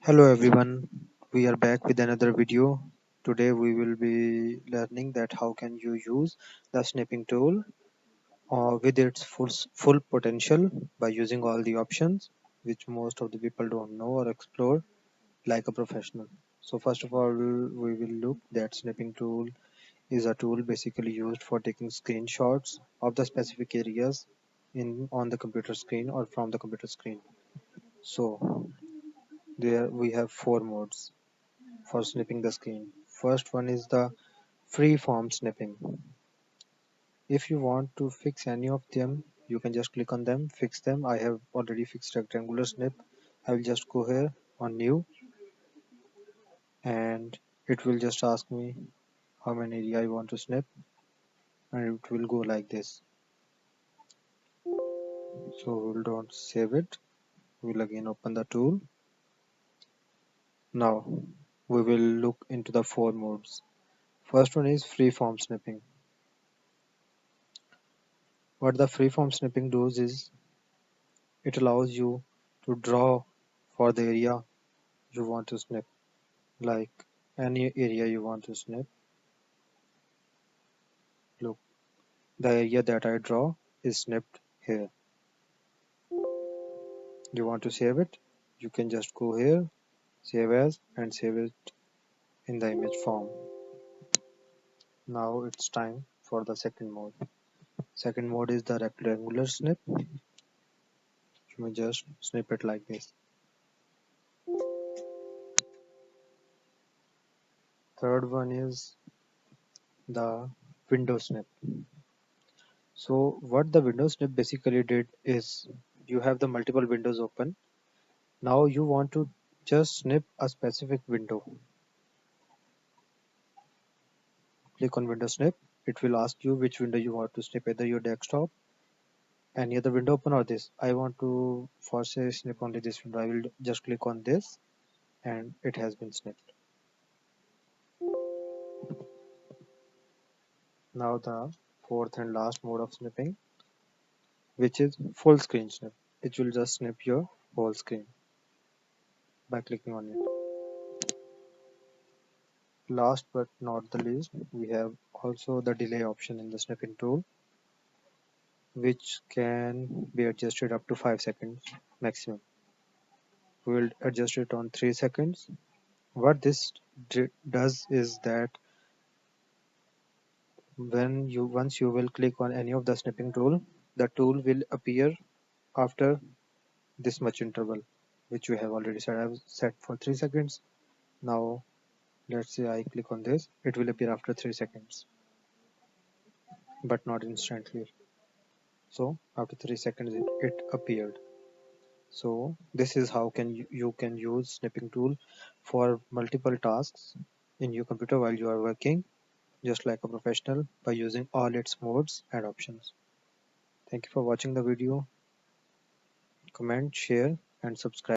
Hello everyone, we are back with another video. Today we will be learning that how can you use the snipping tool with its full potential by using all the options which most of the people don't know or explore like a professional. So first of all we will look that snipping tool is a tool basically used for taking screenshots of the specific areas in on the computer screen or from the computer screen. So there we have four modes for snipping the screen. First one is the freeform snipping. If you want to fix any of them, you can just click on them, fix them. I have already fixed rectangular snip. I will just go here on new and it will just ask me how many area I want to snip and it will go like this. So we'll don't save it. We'll again open the tool. Now we will look into the four modes. First one is freeform snipping. What the freeform snipping does is it allows you to draw for the area you want to snip, like any area you want to snip. Look, the area that I draw is snipped here. You want to save it? You can just go here, save as, and save it in the image form. Now it's time for the second mode. Second mode is the rectangular snip. You may just snip it like this. Third one is the window snip. So what the window snip basically did is you have the multiple windows open. Now you want to just snip a specific window. Click on window snip. It will ask you which window you want to snip, either your desktop, any other window open or this. I want to for say snip only this window. I will just click on this and it has been snipped. Now the fourth and last mode of snipping, which is full screen snip. It will just snip your whole screen by clicking on it. Last but not the least, we have also the delay option in the snipping tool, which can be adjusted up to 5 seconds maximum. We will adjust it on 3 seconds. What this does is that when you once you will click on any of the snipping tool, the tool will appear after this much interval, which we have already set. I have set for 3 seconds. Now let's say I click on this, it will appear after 3 seconds, but not instantly. So after 3 seconds it appeared. So this is how you can use snipping tool for multiple tasks in your computer while you are working just like a professional by using all its modes and options. Thank you for watching the video. Comment, share and subscribe.